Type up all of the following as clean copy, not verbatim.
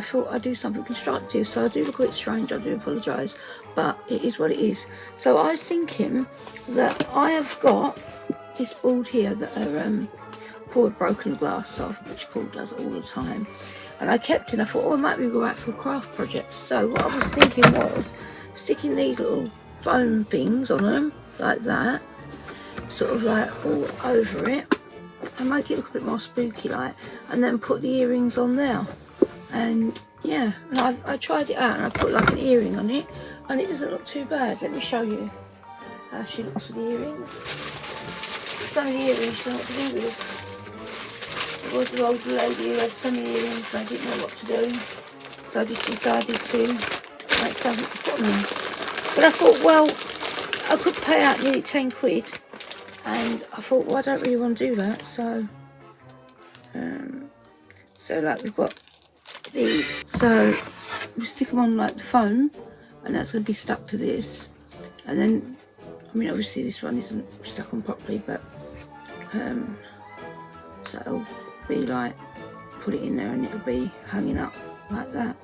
thought I'd do something constructive. So I do look a bit strange, I do apologise, but it is what it is. So I was thinking that I have got this board here that are poured broken glass off, which Paul does all the time. And I kept it, I thought, oh, it might be right for a craft project. So what I was thinking was sticking these little foam things on them, like that, sort of like all over it, and make it look a bit more spooky like, and then put the earrings on there. And yeah, and I tried it out and I put like an earring on it, and it doesn't look too bad. Let me show you how she looks with the earrings. Some of the earrings don't know what to do with. There was the old lady who had so many earrings and I didn't know what to do, so I just decided to make something to put on them. But I thought, well, I could pay out nearly 10 quid, and I thought, well, I don't really want to do that, so like we've got these, so we stick them on like the phone, and that's going to be stuck to this, and then, I mean, obviously this one isn't stuck on properly, but so it'll be like, put it in there and it'll be hanging up like that.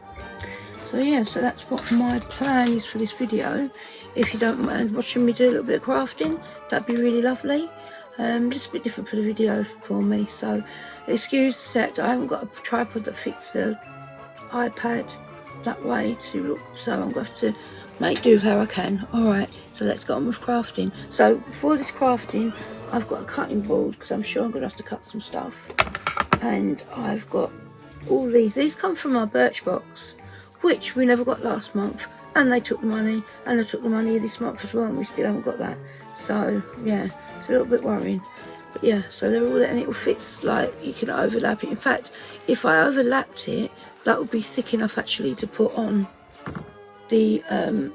So yeah, so that's what my plan is for this video. If you don't mind watching me do a little bit of crafting, that'd be really lovely. Just a bit different for the video for me, so excuse that I haven't got a tripod that fits the iPad that way to look, so I'm going to have to make do how I can. Alright, so let's get on with crafting. So for this crafting, I've got a cutting board because I'm sure I'm going to have to cut some stuff, and I've got all these come from our Birchbox, which we never got last month, and they took the money, and they took the money this month as well, and we still haven't got that. So yeah, it's a little bit worrying, but yeah, so they're all, and it will fit, like you can overlap it. In fact, if I overlapped it, that would be thick enough actually to put on the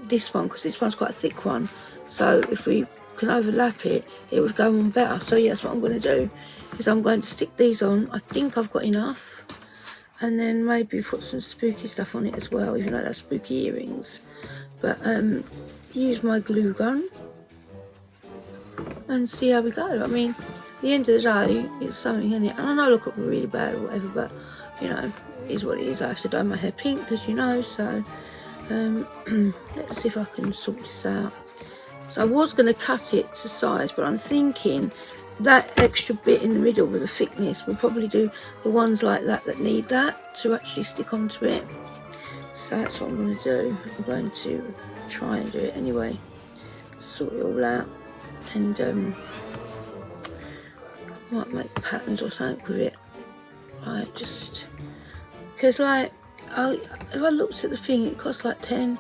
this one, because this one's quite a thick one, so if we can overlap it, it would go on better. So yes, what I'm going to do is I'm going to stick these on. I think I've got enough, and then maybe put some spooky stuff on it as well, even though that's spooky earrings. But use my glue gun and see how we go. I mean, at the end of the day, it's something in it, and I know I look really bad or whatever, but you know, it is what it is. I have to dye my hair pink, as you know, so let's see if I can sort this out. So I was going to cut it to size, but I'm thinking that extra bit in the middle with the thickness, we'll probably do the ones like that that need that to actually stick onto it. So that's what I'm going to do. I'm going to try and do it anyway, sort it all out, and might make patterns or something with it, like just because like if I looked at the thing, it costs like 10,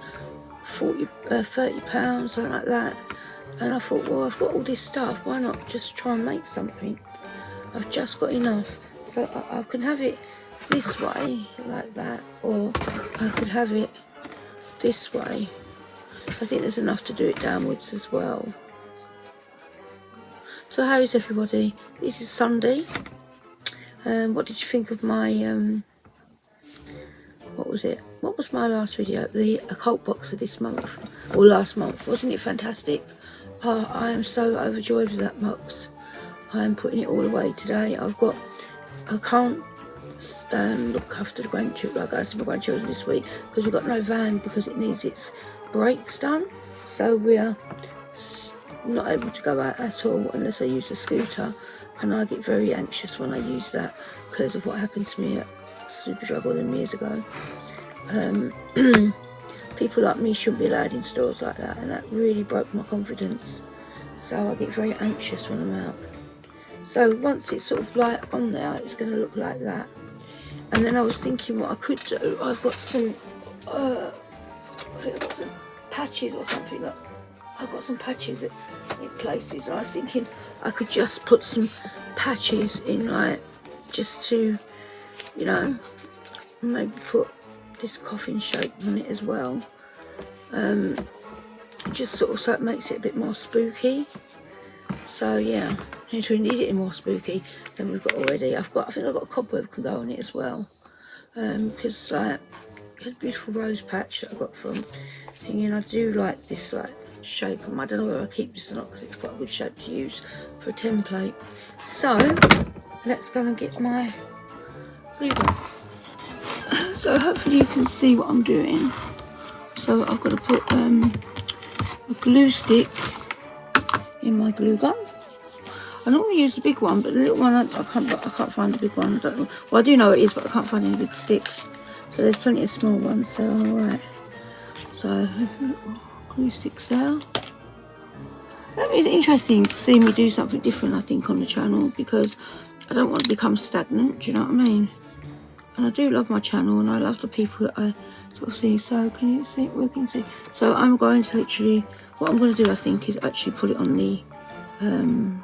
40, 30 pounds, something like that. And I thought, well, I've got all this stuff, why not just try and make something? I've just got enough. So I can have it this way, like that, or I could have it this way. I think there's enough to do it downwards as well. So how is everybody? This is Sunday. What did you think of my, what was it? What was my last video? The occult box of this month, or last month. Wasn't it fantastic? Oh, I am so overjoyed with that box. I am putting it all away today. I can't look after the grandchildren, like I see my grandchildren this week, because we've got no van because it needs its brakes done. So we're not able to go out at all unless I use the scooter, and I get very anxious when I use that because of what happened to me at Superdrug all them years ago. People like me shouldn't be allowed in stores like that, and that really broke my confidence. So I get very anxious when I'm out. So once it's sort of like on there, it's going to look like that. And then I was thinking what I could do. I've got some, I think I've got some patches or something. Like I've got some patches in places, and I was thinking I could just put some patches in, like just to, you know, maybe put this coffin shape on it as well, just sort of so it makes it a bit more spooky. So yeah, if we need it more spooky than we've got already, I think I've got a cobweb can go on it as well, because like it's a beautiful rose patch that I got from thinking. I do like this like shape, and I don't know whether I keep this or not because it's quite a good shape to use for a template. So let's go and get my glue gun. So hopefully you can see what I'm doing. So I've got to put a glue stick in my glue gun. I normally use the big one, but the little one I can't find the big one. I don't know. Well, I do know it is, but I can't find any big sticks. So there's plenty of small ones, so I'm alright. So there's little glue sticks there. That is interesting to see me do something different, I think, on the channel, because I don't want to become stagnant, do you know what I mean? And I do love my channel, and I love the people that I sort of see. So can you see? Where can you see? So I'm going to literally, what I'm going to do, I think, is actually put it on the thing.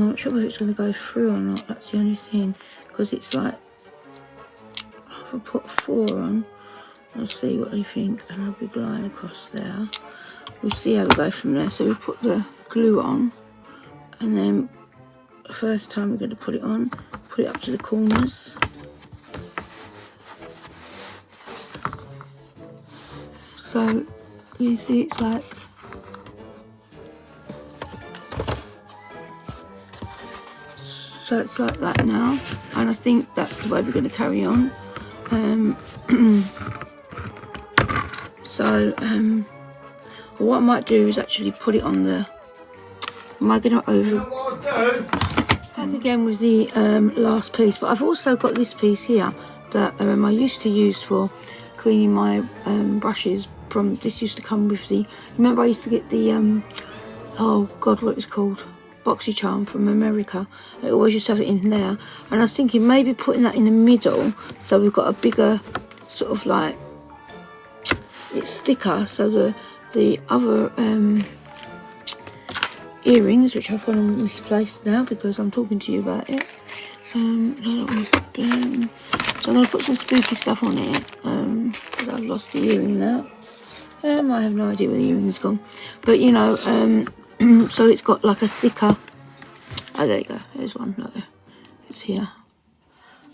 I'm not sure whether it's going to go through or not. That's the only thing, because it's like, if I put 4 on, I'll see what they think, and I'll be line across there. We'll see how we go from there. So we put the glue on, and then the first time we're going to put it on, put it up to the corners. So you see it's like, so it's like that now, and I think that's the way we're going to carry on. What I might do is actually put it on the, am I going to over back again with the last piece, but I've also got this piece here that I used to use for cleaning my brushes. From this used to come with the, remember I used to get the oh god, what it was called, BoxyCharm from America. I always used to have it in there, and I was thinking maybe putting that in the middle so we've got a bigger sort of like, it's thicker, so the other earrings, which I've got them misplaced now because I'm talking to you about it. So I'm going to put some spooky stuff on it, because I've lost the earring now. I have no idea where the earring's gone, but you know, so it's got like a thicker, oh there you go, there's one, no, it's here,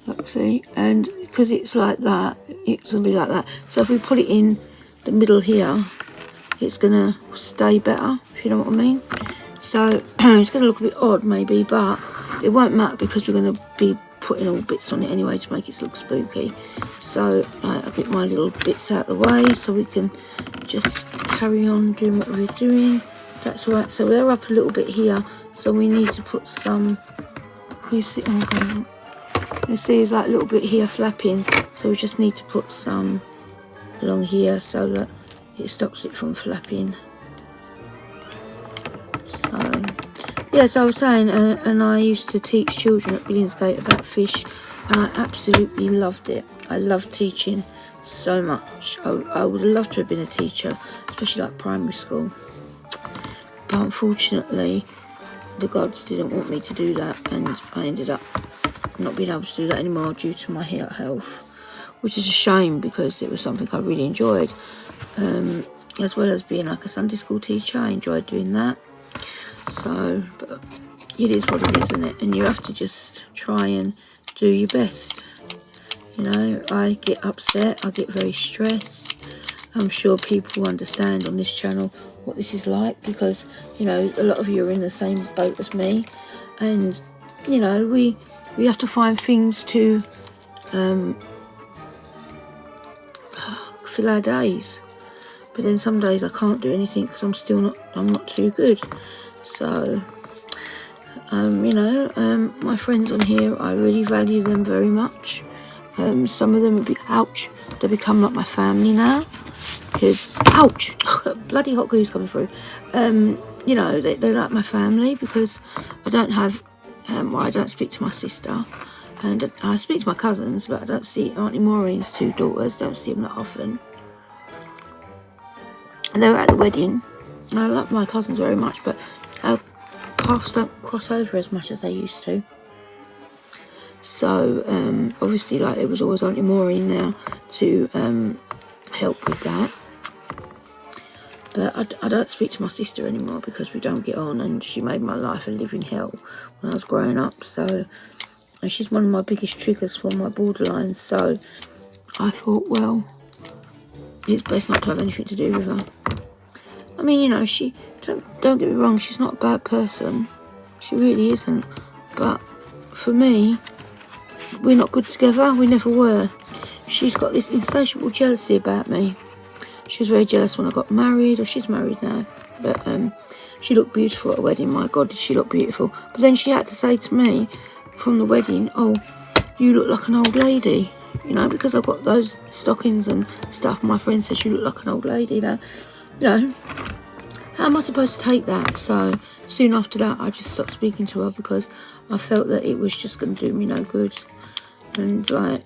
look, see, and because it's like that, it's going to be like that. So if we put it in the middle here, it's going to stay better, if you know what I mean. So it's going to look a bit odd maybe, but it won't matter because we're going to be putting all bits on it anyway to make it look spooky. So I'll get my little bits out of the way so we can just carry on doing what we're doing. That's right, so we're up a little bit here, so we need to put some, you see, oh, you see there's like a little bit here flapping, so we just need to put some along here so that it stops it from flapping. So yeah, so I was saying, and I used to teach children at Billingsgate about fish, and I absolutely loved it. I loved teaching so much. I would have loved to have been a teacher, especially like primary school. But unfortunately, the gods didn't want me to do that, and I ended up not being able to do that anymore due to my health, which is a shame because it was something I really enjoyed. As well as being like a Sunday school teacher, I enjoyed doing that. So, but it is what it is, isn't it? And you have to just try and do your best. You know, I get upset, I get very stressed. I'm sure people understand on this channel what this is like because, you know, a lot of you are in the same boat as me. And, you know, we have to find things to fill our days. But then some days I can't do anything because I'm not too good. So, you know, my friends on here, I really value them very much. Some of them would be, ouch, they become like my family now. Because, ouch, bloody hot glue's coming through. You know, they're like my family because I don't have, well, I don't speak to my sister. And I speak to my cousins, but I don't see Auntie Maureen's 2 daughters, don't see them that often. And they were at the wedding. I love my cousins very much, but our paths don't cross over as much as they used to. So, obviously, like, it was always Auntie Maureen now to help with that. But I don't speak to my sister anymore because we don't get on, and she made my life a living hell when I was growing up. So, and she's one of my biggest triggers for my borderline. So, I thought, well, it's best not to have anything to do with her. I mean, you know, she don't get me wrong, she's not a bad person. She really isn't. But for me, we're not good together. We never were. She's got this insatiable jealousy about me. She was very jealous when I got married, or she's married now, but she looked beautiful at a wedding. My God, did she look beautiful. But then she had to say to me from the wedding, oh, you look like an old lady, you know, because I've got those stockings and stuff. My friend said she looked like an old lady. Now, you know, how am I supposed to take that? So soon after that, I just stopped speaking to her because I felt that it was just going to do me no good. And like,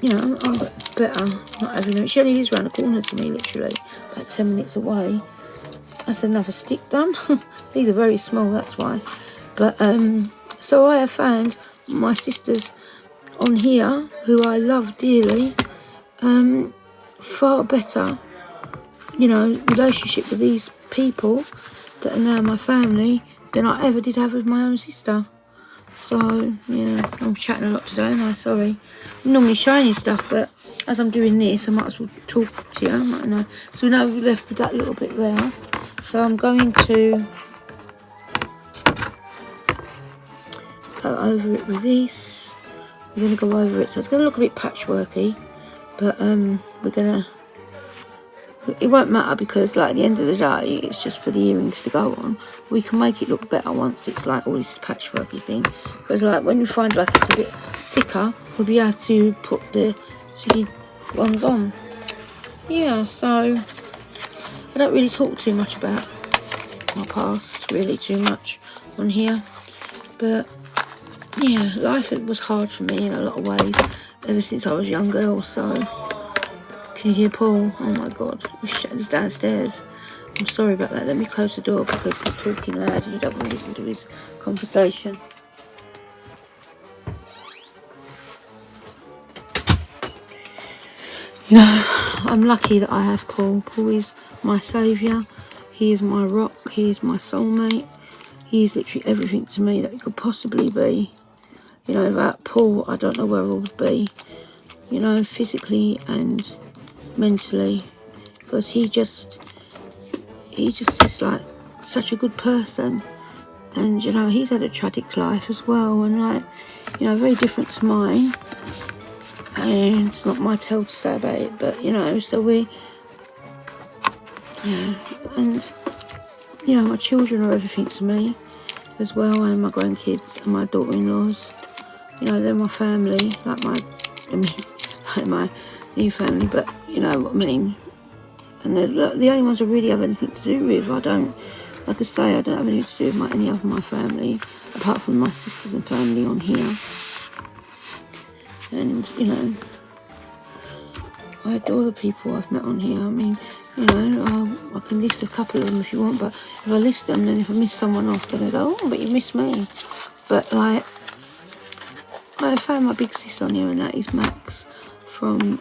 you know, I'm better not having her. She only lives around the corner to me, literally, about 10 minutes away. That's another stick done. These are very small, that's why. But so I have found my sisters on here, who I love dearly, far better, you know, relationship with these people that are now my family than I ever did have with my own sister. So, yeah, I'm chatting a lot today, am I? Sorry. I'm normally showing you stuff, but as I'm doing this, I might as well talk to you, mightn't I? So now we're left with that little bit there. So I'm going to go over it with this. We're going to go over it. So it's going to look a bit patchworky, but we're going to... It won't matter because, like, at the end of the day, it's just for the earrings to go on. We can make it look better once it's, like, all this patchworky thing. Because, like, when you find, like, it's a bit thicker, we'll be able to put the silly ones on. Yeah, so I don't really talk too much about my past, really too much on here. But, yeah, life was hard for me in a lot of ways ever since I was a young girl, so... Can you hear Paul? Oh my God, he's downstairs. I'm sorry about that. Let me close the door because he's talking loud and you don't want to listen to his conversation. You know, I'm lucky that I have Paul. Paul is my saviour. He is my rock. He is my soulmate. He is literally everything to me that he could possibly be. You know, without Paul, I don't know where I would be. You know, physically and mentally, because he just is like such a good person, and you know, he's had a tragic life as well, and like, you know, very different to mine, and it's not my tale to say about it, but you know, so we, yeah, and you know, my children are everything to me as well, and my grandkids and my daughter-in-laws, you know, they're my family, like my new family, but you know what I mean. And they're the only ones I really have anything to do with. I don't, like I say, I don't have anything to do with any of my family, apart from my sisters and family on here. And, you know, I adore the people I've met on here. I mean, you know, I can list a couple of them if you want, but if I list them, then if I miss someone off, then I go, oh, but you missed me. But, like, I found my big sis on here, and that is Max from...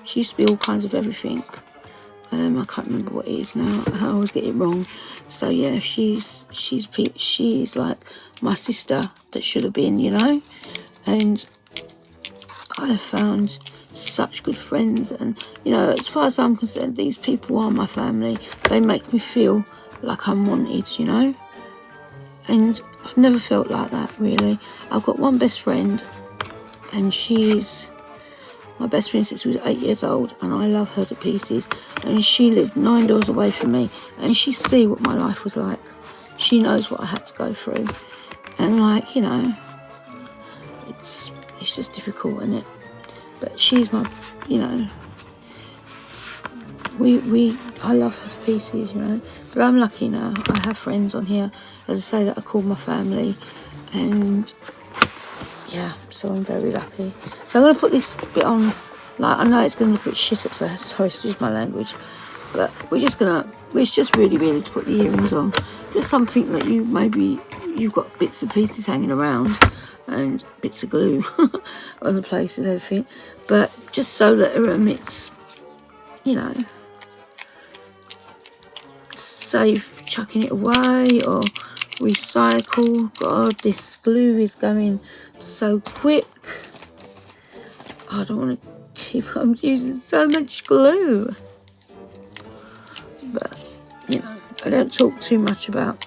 she used to be all kinds of everything. I can't remember what it is now. I always get it wrong. So yeah, she's like my sister that should have been, you know. And I have found such good friends, and you know, as far as I'm concerned, these people are my family. They make me feel like I'm wanted, you know. And I've never felt like that really. I've got one best friend, and she's my best friend since she was 8 years old, and I love her to pieces. And she lived 9 doors away from me, and she see what my life was like. She knows what I had to go through, and like, you know, it's just difficult, isn't it? But she's my, you know, I love her to pieces, you know. But I'm lucky now. I have friends on here, as I say, that I call my family, and yeah, so I'm very lucky. So I'm going to put this bit on, like, I know it's going to look a bit shit at first, sorry, excuse my language, but it's just really to put the earrings on. Just something that you've got bits and pieces hanging around, and bits of glue on the place and everything, but just so that it's, you know, safe chucking it away or recycle. God, this glue is going so quick. I don't want to keep on using so much glue. But, you know, I don't talk too much about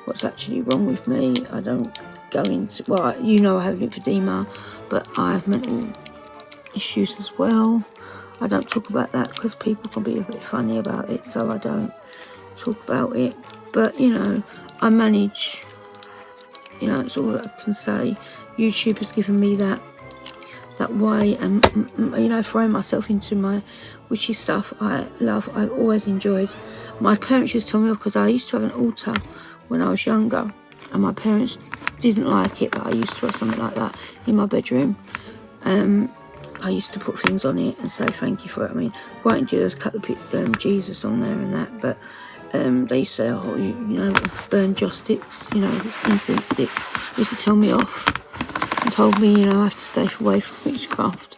what's actually wrong with me. I don't go into, well, you know I have lymphedema, but I have mental issues as well. I don't talk about that because people can be a bit funny about it, so I don't talk about it. But you know, I manage, you know, it's all I can say. YouTube has given me that way, and you know, throwing myself into my witchy stuff I love. I've always enjoyed. My parents used to tell me off because I used to have an altar when I was younger, and my parents didn't like it, but I used to have something like that in my bedroom. I used to put things on it and say thank you for it. I mean, white and Jews, cut the Jesus on there and that, but they used to say, oh, you know, burn joss sticks, you know, incense sticks. They used to tell me off and told me, you know, I have to stay away from witchcraft.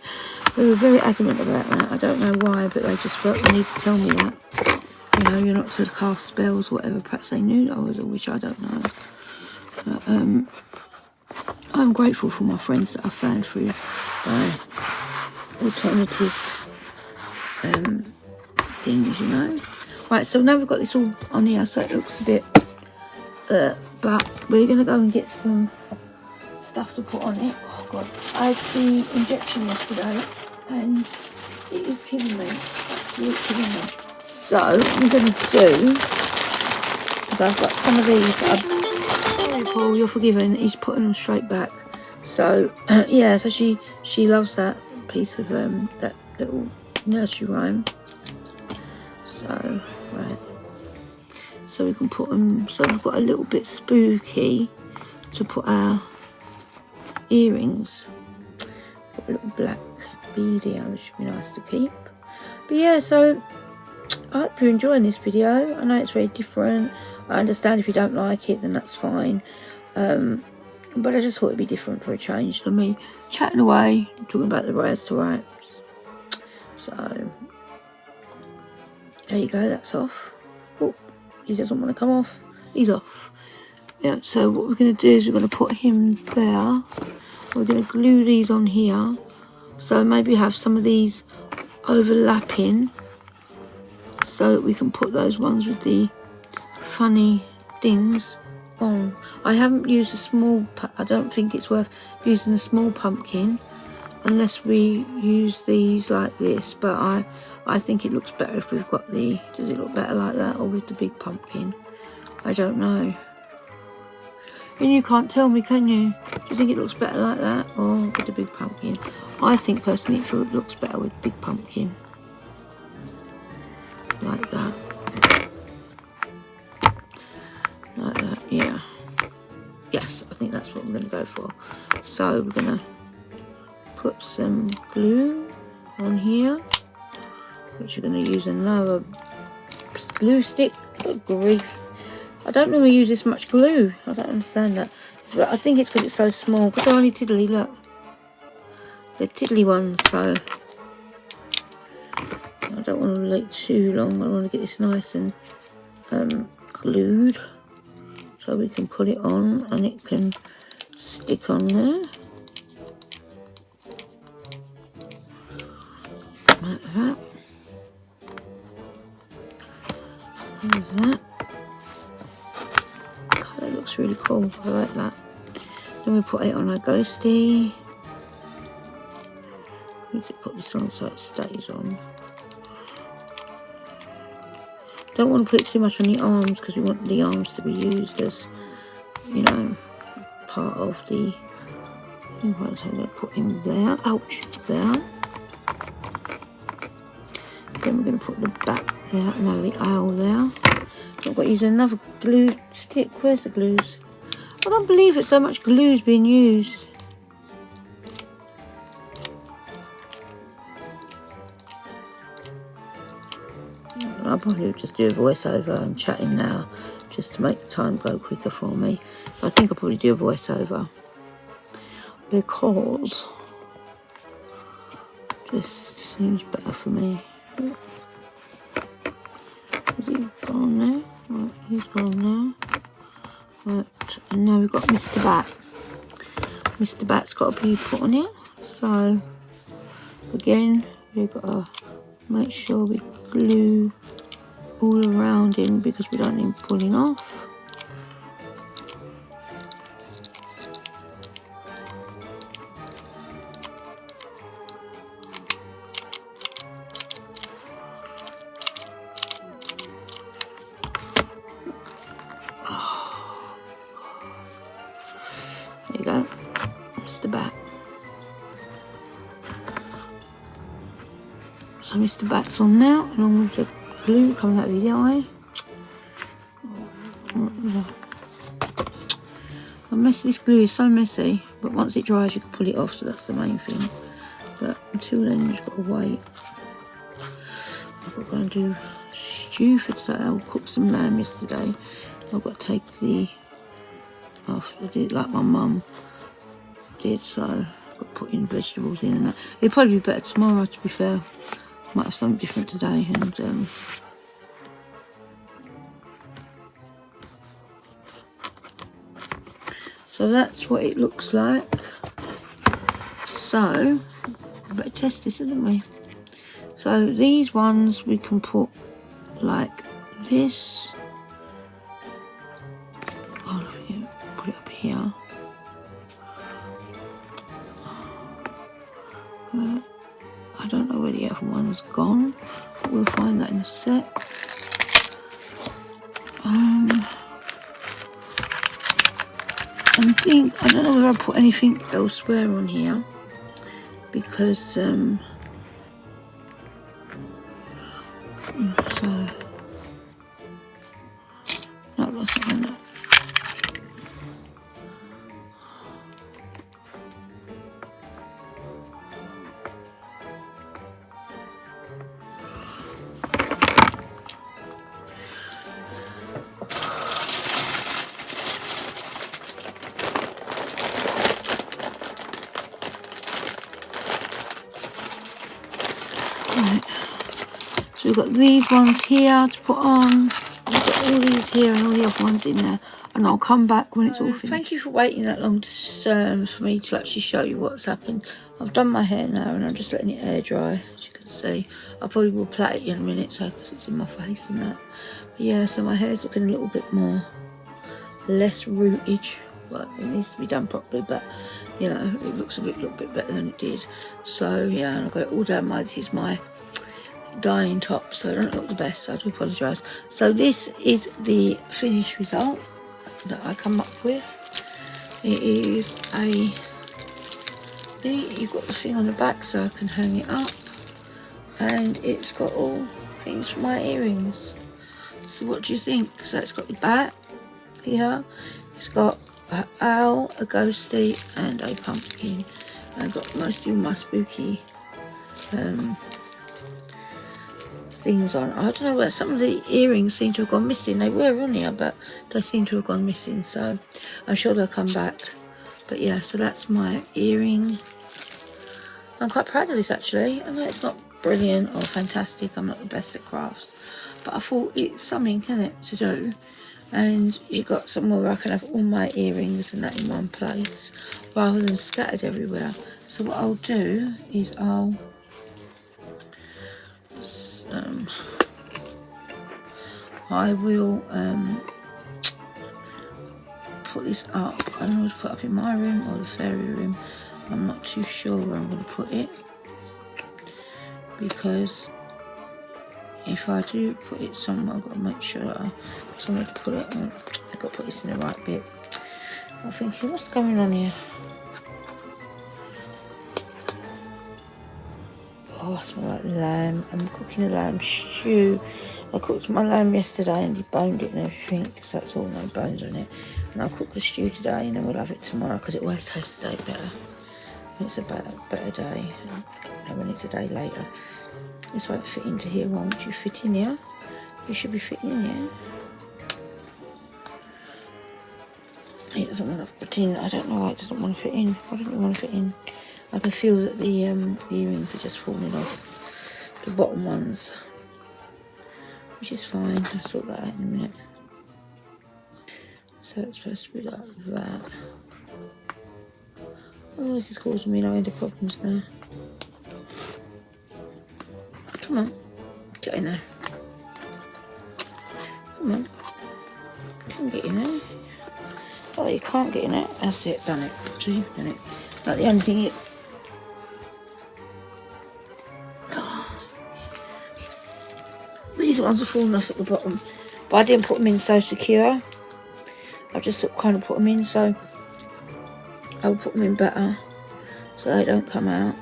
They were very adamant about that. I don't know why, but they just felt the need to tell me that. You know, you're not to cast spells or whatever. Perhaps they knew that I was a witch, I don't know. But I'm grateful for my friends that I found through alternative things, you know. Right, so now we've got this all on here, so it looks a bit but we're going to go and get some stuff to put on it. Oh god, I had the injection yesterday and it is killing me, absolutely killing me. So what I'm going to do is I've got some of these that Paul, you're forgiven, he's putting them straight back. So yeah, so she loves that piece of that little nursery rhyme. So right, so we can put them, so we've got a little bit spooky to put our earrings. Got a little black bead here, which would be nice to keep. But yeah, so I hope you're enjoying this video. I know it's very different. I understand if you don't like it, then that's fine. But I just thought it'd be different for a change than me chatting away, talking about the Rise to Rights. So there you go, that's off. Oh, he doesn't want to come off. He's off. Yeah, so what we're going to do is we're going to put him there. We're going to glue these on here. So maybe have some of these overlapping so that we can put those ones with the funny things on. I haven't used a small, I don't think it's worth using a small pumpkin unless we use these like this, but I think it looks better if we've got the, does it look better like that or with the big pumpkin? I don't know. And you can't tell me, can you? Do you think it looks better like that or with the big pumpkin? I think personally it looks better with big pumpkin. Like that. Like that, yeah. Yes, I think that's what we're going to go for. So we're going to put some glue on here, which we're going to use another glue stick. Good grief. I don't normally use this much glue. I don't understand that. I think it's because it's so small. But they're only tiddly, look. They're tiddly ones, so I don't want to leave too long. I want to get this nice and glued so we can put it on and it can stick on there. Like that. Like that. God, that looks really cool. I like that. Then we put it on our ghosty. We need to put this on so it stays on. Don't want to put it too much on the arms because we want the arms to be used as, you know, part of the. So I'm going to put him there. Ouch, there. Then we're going to put the back there. No, the owl there. So I've got to use another glue stick. Where's the glues? I don't believe it. So much glue's being used. I'll probably just do a voiceover. I'm chatting now just to make the time go quicker for me. So I think I'll probably do a voiceover because this seems better for me. Is he gone now? Right, he's gone now. Right, and now we've got Mr. Bat. Mr. Bat's got to be put on here. So again, we've got to make sure we glue all around him because we don't need pulling off. So Mr. Bat's on now, along with the glue coming out of his eye. This glue is so messy, but once it dries you can pull it off, so that's the main thing. But until then you've got to wait. I've got to go and do stew for today. I cooked some lamb yesterday. I've got to take the off. I did it like my mum did, so I've got to put in vegetables in and that. It'll probably be better tomorrow, to be fair. Might have something different today, and so that's what it looks like. So we better test this, haven't we? So these ones we can put like this. Oh, yeah, put it up here. I don't know where the other one's gone, but we'll find that in a sec. I don't know whether I put anything elsewhere on here, because so no, that's not on that. Right. So we've got these ones here to put on. We've got all these here and all the other ones in there, and I'll come back when it's all finished. Thank you for waiting that long for me to actually show you what's happened. I've done my hair now and I'm just letting it air dry, as you can see. I probably will plait it in a minute, so because it's in my face and that. But yeah, so my hair's looking a little bit less rootage. Well, it needs to be done properly, but you know, it looks a little bit better than it did. So yeah, and I've got it all down this is my dyeing top, so I don't look the best, so I do apologise. So this is the finished result that I come up with. It is you've got the thing on the back so I can hang it up, and it's got all things for my earrings. So what do you think? So it's got the bat here, it's got an owl, a ghostie and a pumpkin. I've got mostly all my spooky things on. I don't know where some of the earrings seem to have gone missing. They were on here, but they seem to have gone missing, so I'm sure they'll come back. But yeah, so that's my earring. I'm quite proud of this actually. I know it's not brilliant or fantastic, I'm not the best at crafts, but I thought it's something, isn't it, to do. And you got somewhere where I can have all my earrings and that in one place rather than scattered everywhere. So what I'll do is I will put this up. I don't know what to put up in my room or the fairy room. I'm not too sure where I'm going to put it, because if I do put it somewhere, I've got to make sure that somewhere to put it. I've got to put this in the right bit. I'm thinking, what's going on here? Oh, I smell like lamb. I'm cooking a lamb stew. I cooked my lamb yesterday and deboned it and everything, so that's all, no bones on it. And I'll cook the stew today and then we'll have it tomorrow, because it always tastes a day better. It's a better day, you know, when it's a day later. This won't fit into here, won't you? Fit in here? You should be fitting in here. It doesn't want to fit in. I don't know why it doesn't want to fit in. Why doesn't it want to fit in? I can feel that the earrings are just falling off, the bottom ones, which is fine. I'll sort that out in a minute. So it's supposed to be like that. Oh, this is causing me no end of problems now. Come on, get in there. Come on, you can get in there. Oh, you can't get in it. That's it, done it. See, done it. But the only thing is, these ones are falling off at the bottom, but I didn't put them in so secure. I just kind of put them in, so I'll put them in better so they don't come out.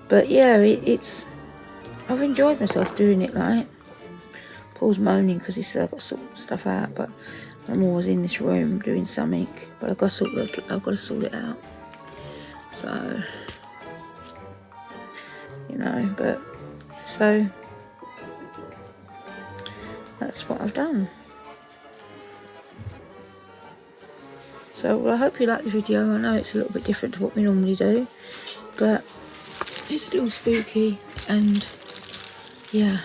But yeah, I've enjoyed myself doing it. Like, Paul's moaning because he's got to sort stuff out, but I'm always in this room doing something. But I've got to sort it out. So, you know, but so that's what I've done. So, well, I hope you like the video. I know it's a little bit different to what we normally do, but it's still spooky, and yeah,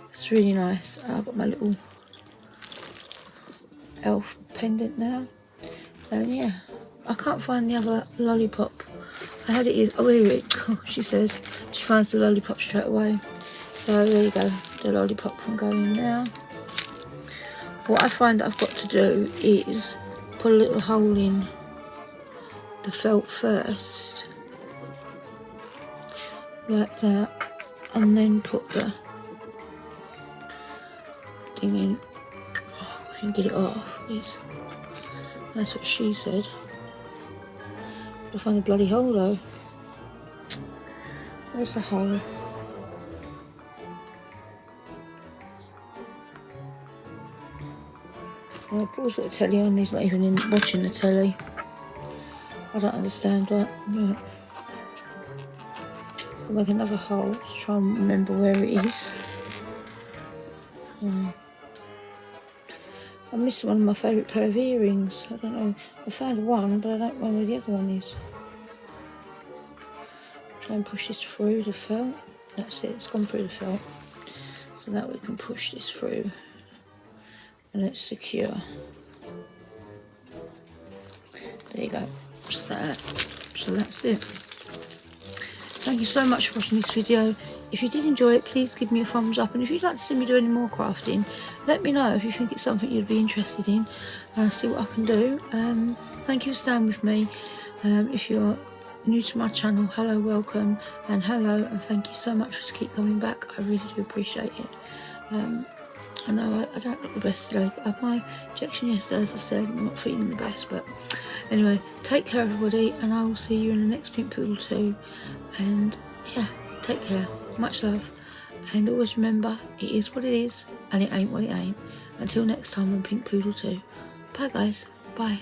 it's really nice. I've got my little elf pendant now, and yeah, I can't find the other lollipop. I had it, oh here it is. Oh, she says she finds the lollipop straight away. So there you go, the lollipop can go in now. What I find that I've got to do is put a little hole in the felt first, like that, and then put the thing in. Oh, I can get it off, please. That's what she said. I'll find the bloody hole though. Where's the hole? Oh, Paul's got the telly on, he's not even watching the telly. I don't understand that. Yeah. I'll make another hole to try and remember where it is. I missed one of my favourite pair of earrings. I don't know. I found one, but I don't know where the other one is. Try and push this through the felt. That's it, it's gone through the felt. So that we can push this through and it's secure. There you go. Just that. So that's it. Thank you so much for watching this video. If you did enjoy it, please give me a thumbs up, and if you'd like to see me do any more crafting, let me know if you think it's something you'd be interested in, and I'll see what I can do. Thank you for staying with me. If you're new to my channel, hello, welcome, and hello, and thank you so much for keep coming back. I really do appreciate it. I know I don't look the best today. I had my injection yesterday, as I said. I'm not feeling the best, but anyway, take care everybody, and I will see you in the next Pink Poodle 2. And yeah, take care, much love, and always remember, it is what it is and it ain't what it ain't. Until next time on Pink Poodle 2. Bye guys, bye.